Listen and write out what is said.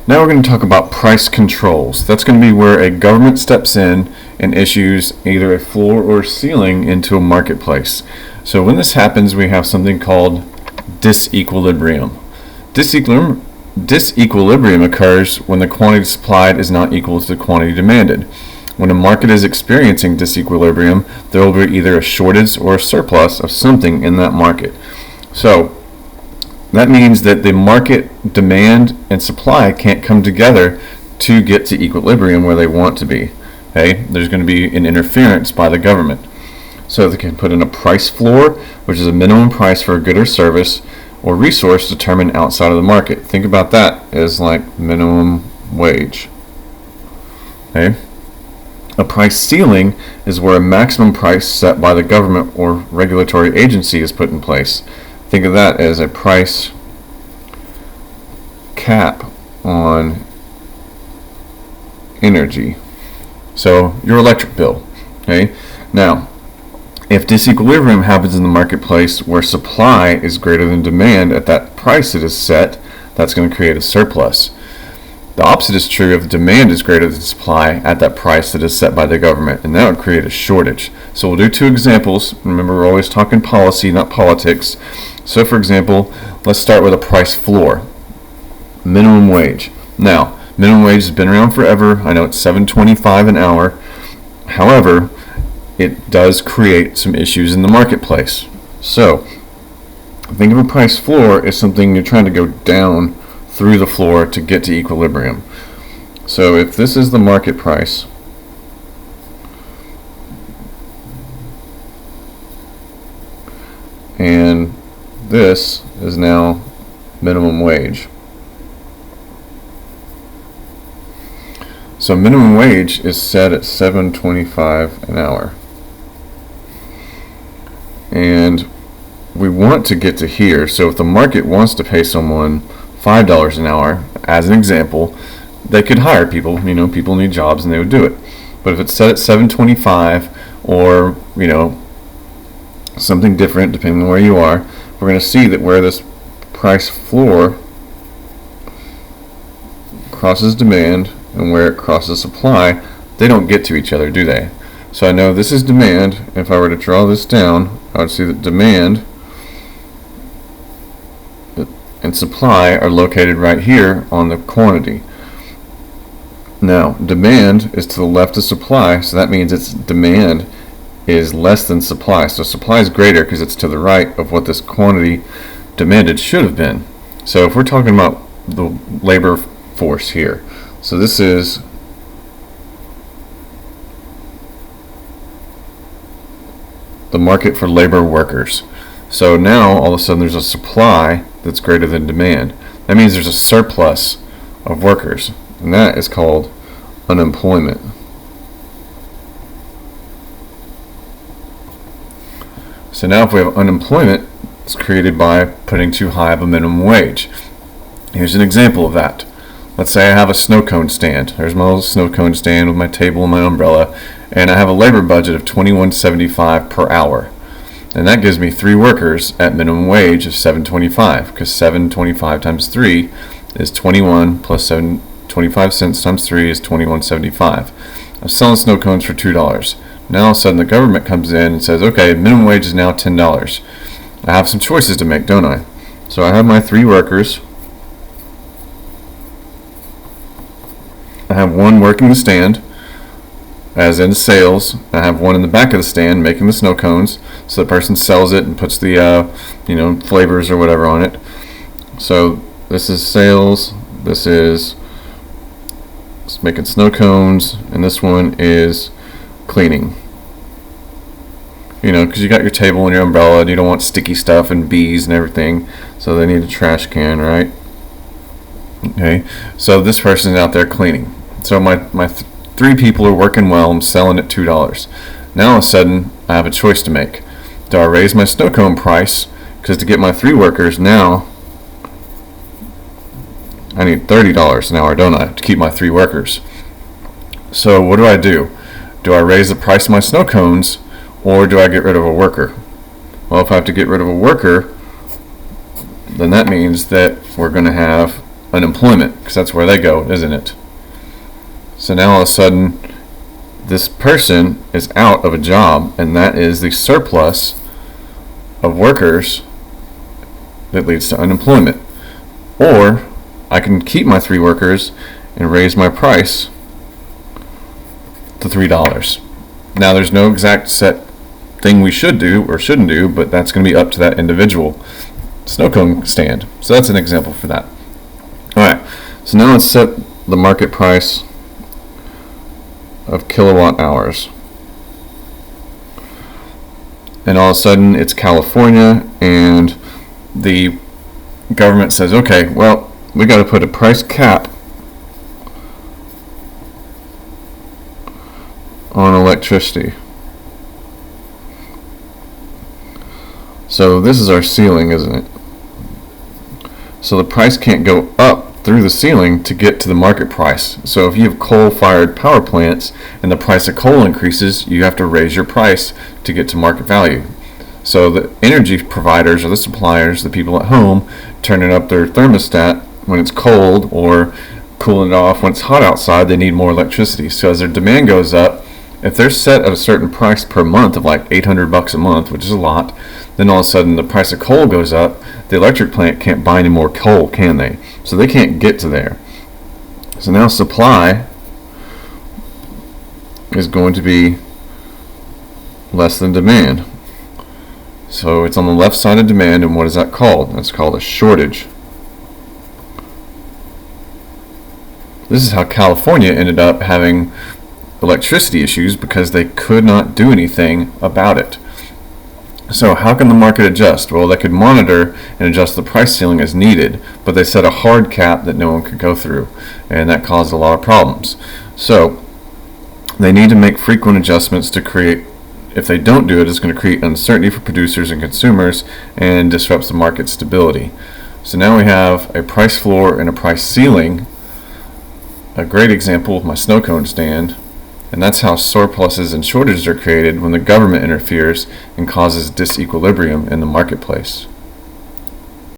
Now we're going to talk about price controls. That's going to be where a government steps in and issues either a floor or ceiling into a marketplace. So when this happens, we have something called disequilibrium. Disequilibrium occurs when the quantity supplied is not equal to the quantity demanded. When a market is experiencing disequilibrium, there will be either a shortage or a surplus of something in that market. So that means that the market demand and supply can't come together to get to equilibrium where they want to be. Okay? There's going to be an interference by the government. So they can put in a price floor, which is a minimum price for a good or service or resource determined outside of the market. Think about that as like minimum wage. Okay? A price ceiling is where a maximum price set by the government or regulatory agency is put in place. Think of that as a price cap on energy. So your electric bill. Okay? Now, if disequilibrium happens in the marketplace where supply is greater than demand at that price that is set, that's going to create a surplus. The opposite is true if demand is greater than supply at that price that is set by the government, and that would create a shortage. So we'll do two examples. Remember, we're always talking policy, not politics. So for example, let's start with a price floor. Minimum wage. Now, minimum wage has been around forever. I know it's $7.25 an hour. However, it does create some issues in the marketplace. So, think of a price floor as something you're trying to go down through the floor to get to equilibrium. So if this is the market price, and this is now minimum wage. So minimum wage is set at $7.25 an hour. And we want to get to here. So if the market wants to pay someone $5 an hour, as an example, they could hire people. People need jobs and they would do it. But if it's set at $7.25 or, something different depending on where you are, we're going to see that where this price floor crosses demand and where it crosses supply, they don't get to each other, do they? So I know this is demand. If I were to draw this down, I would see that demand and supply are located right here on the quantity. Now, demand is to the left of supply, so that means its demand is less than supply. So supply is greater because it's to the right of what this quantity demanded should have been. So if we're talking about the labor force here, so this is the market for labor workers. So now all of a sudden there's a supply that's greater than demand. That means there's a surplus of workers, and that is called unemployment. So now if we have unemployment, it's created by putting too high of a minimum wage. Here's an example of that. Let's say I have a snow cone stand. There's my little snow cone stand with my table and my umbrella, and I have a labor budget of $21.75 per hour. And that gives me 3 workers at minimum wage of $7.25, because $7.25 times 3 is 21 plus 7.25 cents times 3 is $21.75. I'm selling snow cones for $2. Now all of a sudden the government comes in and says, okay, minimum wage is now $10. I have some choices to make, don't I? So I have my 3 workers. I have one working the stand, as in sales. I have one in the back of the stand making the snow cones, so the person sells it and puts the flavors or whatever on it. So this is sales, this is making snow cones, and this one is cleaning. Because you got your table and your umbrella and you don't want sticky stuff and bees and everything, so they need a trash can, right? Okay, so this person is out there cleaning. So my 3 people are working well. I'm selling at $2. Now all of a sudden I have a choice to make. Do I raise my snow cone price? Because to get my 3 workers now, I need $30 an hour, don't I, to keep my 3 workers? So what do? Do I raise the price of my snow cones, or do I get rid of a worker? Well, if I have to get rid of a worker, then that means that we're going to have unemployment, because that's where they go, isn't it? So now all of a sudden, this person is out of a job, and that is the surplus of workers that leads to unemployment. Or I can keep my 3 workers and raise my price to $3. Now there's no exact set thing we should do or shouldn't do, but that's going to be up to that individual snow cone stand. So that's an example for that. Alright, so now let's set the market price of kilowatt hours. And all of a sudden it's California, and the government says, okay, well, we got to put a price cap on electricity. So this is our ceiling, isn't it? So the price can't go up through the ceiling to get to the market price. So if you have coal-fired power plants and the price of coal increases, you have to raise your price to get to market value. So the energy providers or the suppliers, the people at home, turning up their thermostat when it's cold or cooling it off when it's hot outside, they need more electricity. So as their demand goes up, if they're set at a certain price per month of like $800 a month, which is a lot, then all of a sudden the price of coal goes up. The electric plant can't buy any more coal, can they? So they can't get to there. So now supply is going to be less than demand. So it's on the left side of demand, and what is that called? That's called a shortage. This is how California ended up having electricity issues, because they could not do anything about it. So how can the market adjust? Well, they could monitor and adjust the price ceiling as needed, but they set a hard cap that no one could go through, and that caused a lot of problems. So they need to make frequent adjustments to create. If they don't do it, it's going to create uncertainty for producers and consumers and disrupts the market stability. So now we have a price floor and a price ceiling. A great example with my snow cone stand. And that's how surpluses and shortages are created when the government interferes and causes disequilibrium in the marketplace.